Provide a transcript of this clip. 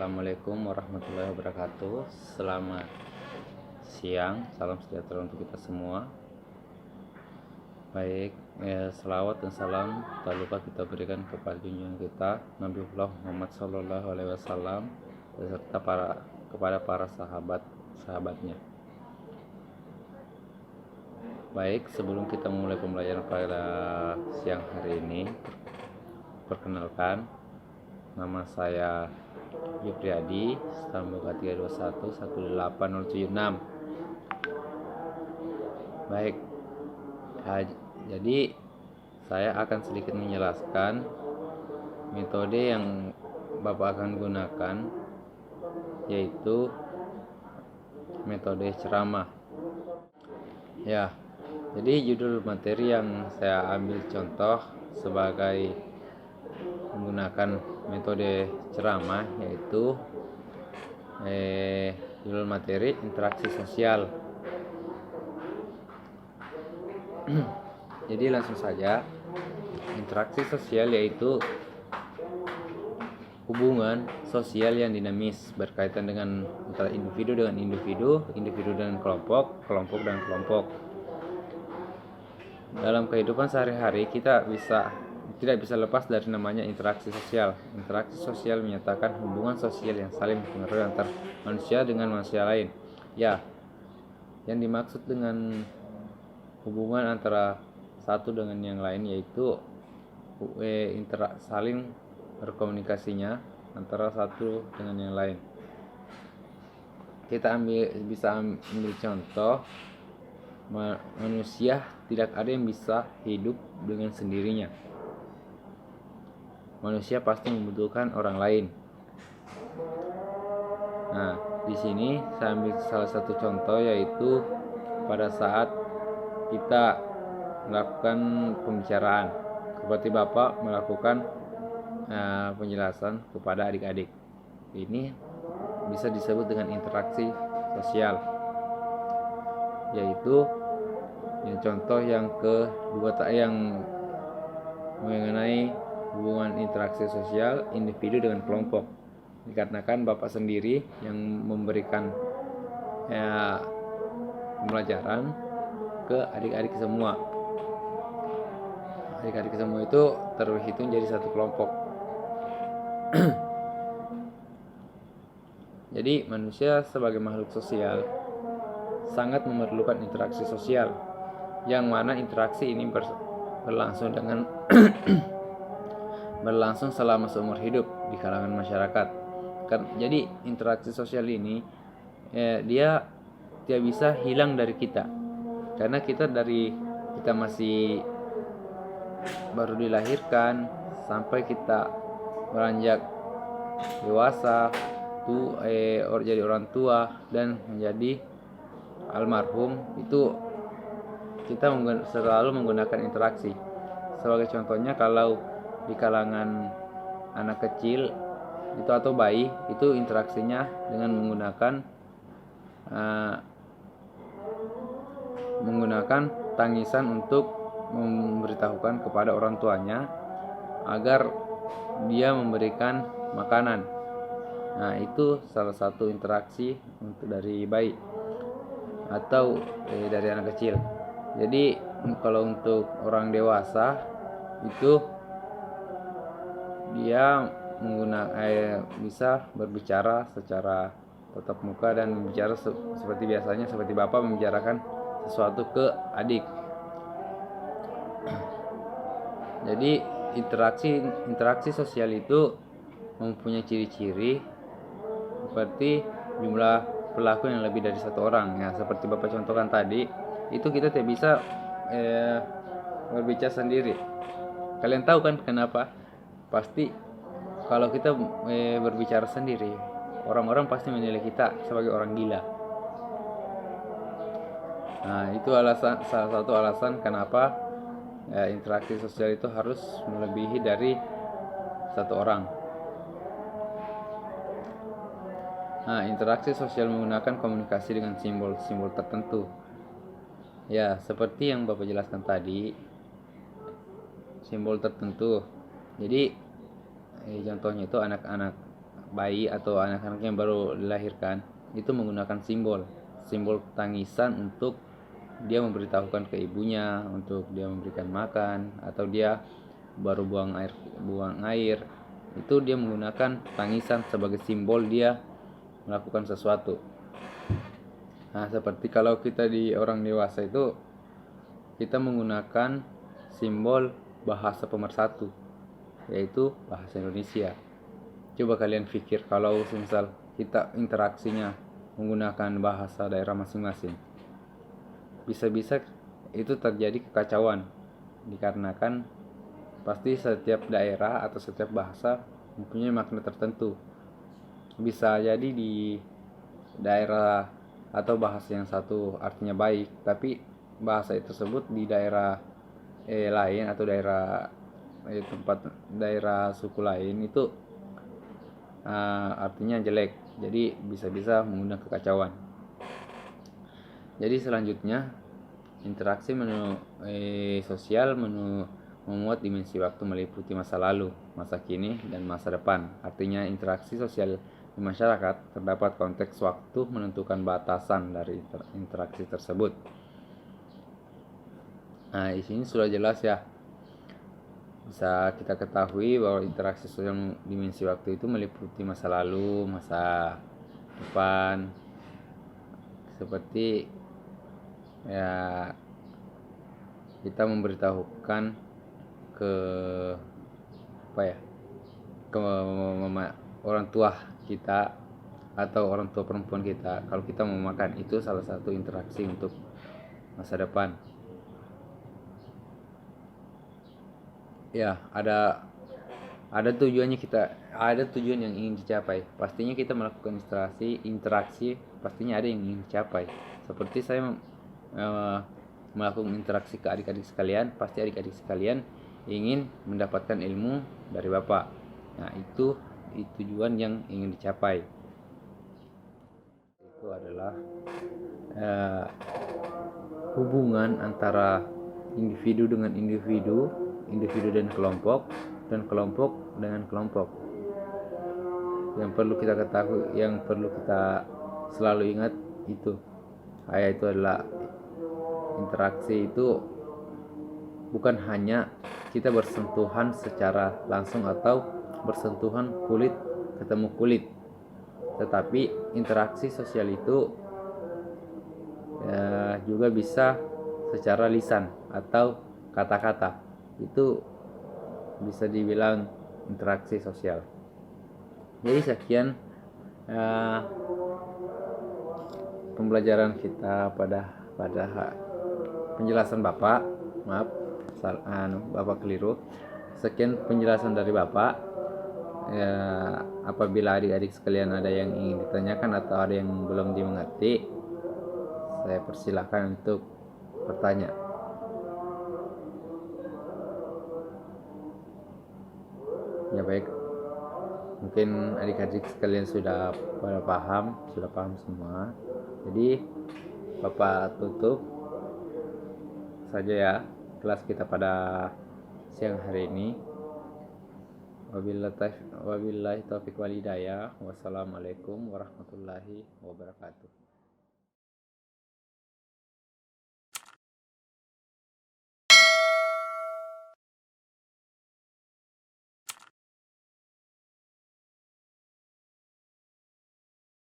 Assalamualaikum warahmatullahi wabarakatuh. Selamat siang, salam sejahtera untuk kita semua. Baik, selawat dan salam tak lupa kita berikan kepada junjungan kita Nabiullah Muhammad Sallallahu Alaihi Wasallam beserta kepada para sahabatnya. Baik, sebelum kita mulai pembelajaran pada siang hari ini, perkenalkan, nama saya Yupriyadi, Stambuka 321-18076. Baik, jadi saya akan sedikit menjelaskan metode yang Bapak akan gunakan, yaitu metode ceramah. Ya, jadi judul materi yang saya ambil contoh sebagai menggunakan metode ceramah yaitu judul materi interaksi sosial. Jadi langsung saja, interaksi sosial yaitu hubungan sosial yang dinamis berkaitan dengan antara individu dengan individu, individu dengan kelompok, kelompok dan kelompok. Dalam kehidupan sehari-hari kita tidak bisa lepas dari namanya interaksi sosial. Interaksi sosial menyatakan hubungan sosial yang saling mempengaruhi antar manusia dengan manusia lain. Ya, yang dimaksud dengan hubungan antara satu dengan yang lain yaitu saling berkomunikasinya antara satu dengan yang lain. Kita bisa ambil contoh, manusia tidak ada yang bisa hidup dengan sendirinya. Manusia pasti membutuhkan orang lain. Nah, di sini saya ambil salah satu contoh yaitu pada saat kita melakukan pembicaraan, seperti Bapak melakukan penjelasan kepada adik-adik. Ini bisa disebut dengan interaksi sosial, yaitu contoh yang kedua yang mengenai hubungan interaksi sosial individu dengan kelompok. Dikarenakan Bapak sendiri yang memberikan pembelajaran ke adik-adik semua. Adik-adik semua itu terhitung jadi satu kelompok. Jadi manusia sebagai makhluk sosial sangat memerlukan interaksi sosial, yang mana interaksi ini berlangsung berlangsung selama seumur hidup di kalangan masyarakat. Jadi interaksi sosial ini dia tidak bisa hilang dari kita, karena kita masih baru dilahirkan sampai kita beranjak dewasa, jadi orang tua dan menjadi almarhum, itu kita selalu menggunakan interaksi. Sebagai contohnya, kalau di kalangan anak kecil itu atau bayi, itu interaksinya dengan menggunakan tangisan untuk memberitahukan kepada orang tuanya agar dia memberikan makanan. Nah, itu salah satu interaksi dari bayi atau dari anak kecil. Jadi kalau untuk orang dewasa itu dia bisa berbicara secara tatap muka dan bicara seperti biasanya, seperti Bapak membicarakan sesuatu ke adik. Jadi interaksi sosial itu mempunyai ciri-ciri seperti jumlah pelaku yang lebih dari satu orang. Ya, seperti Bapak contohkan tadi, itu kita tidak bisa berbicara sendiri. Kalian tahu kan kenapa? Pasti kalau kita berbicara sendiri, orang-orang pasti menilai kita sebagai orang gila. Nah, itu salah satu alasan kenapa interaksi sosial itu harus melebihi dari satu orang. Nah, interaksi sosial menggunakan komunikasi dengan simbol-simbol tertentu. Ya, seperti yang Bapak jelaskan tadi, simbol tertentu. Jadi contohnya itu anak-anak bayi atau anak-anak yang baru dilahirkan itu menggunakan simbol tangisan untuk dia memberitahukan ke ibunya, untuk dia memberikan makan, atau dia baru buang air, itu dia menggunakan tangisan sebagai simbol dia melakukan sesuatu. Nah, seperti kalau kita di orang dewasa itu kita menggunakan simbol bahasa pemersatu, yaitu bahasa Indonesia. Coba kalian pikir kalau misal kita interaksinya menggunakan bahasa daerah masing-masing, bisa-bisa itu terjadi kekacauan, dikarenakan pasti setiap daerah atau setiap bahasa mempunyai makna tertentu. Bisa jadi di daerah atau bahasa yang satu artinya baik, tapi bahasa tersebut di daerah lain atau daerah suku lain itu artinya jelek. Jadi bisa-bisa mengundang kekacauan. Jadi selanjutnya, interaksi sosial memuat dimensi waktu meliputi masa lalu, masa kini, dan masa depan. Artinya interaksi sosial di masyarakat terdapat konteks waktu menentukan batasan dari interaksi tersebut. Nah, di sini sudah jelas ya. Bisa kita ketahui bahwa interaksi sosial dimensi waktu itu meliputi masa lalu, masa depan. Seperti ya kita memberitahukan ke orang tua kita atau orang tua perempuan kita kalau kita mau makan, itu salah satu interaksi untuk masa depan. Ya, ada tujuannya, ada tujuan yang ingin dicapai. Pastinya kita melakukan interaksi pastinya ada yang ingin dicapai. Seperti saya melakukan interaksi ke adik-adik sekalian, pasti adik-adik sekalian ingin mendapatkan ilmu dari Bapak. Nah, itu tujuan yang ingin dicapai. Itu adalah hubungan antara individu dengan individu dan kelompok dengan kelompok. Yang perlu kita ketahui, yang perlu kita selalu ingat itu adalah interaksi itu bukan hanya kita bersentuhan secara langsung atau bersentuhan kulit ketemu kulit, tetapi interaksi sosial itu juga bisa secara lisan atau kata-kata. Itu bisa dibilang interaksi sosial. Jadi sekian pembelajaran kita pada penjelasan Bapak. Maaf, Bapak keliru. Sekian penjelasan dari Bapak. Ya, apabila adik-adik sekalian ada yang ingin ditanyakan atau ada yang belum dimengerti, saya persilahkan untuk bertanya. Ya baik, mungkin adik-adik sekalian sudah paham semua. Jadi Bapak tutup saja ya kelas kita pada siang hari ini. Wabillahi taufiq wal hidayah. Wassalamualaikum warahmatullahi wabarakatuh.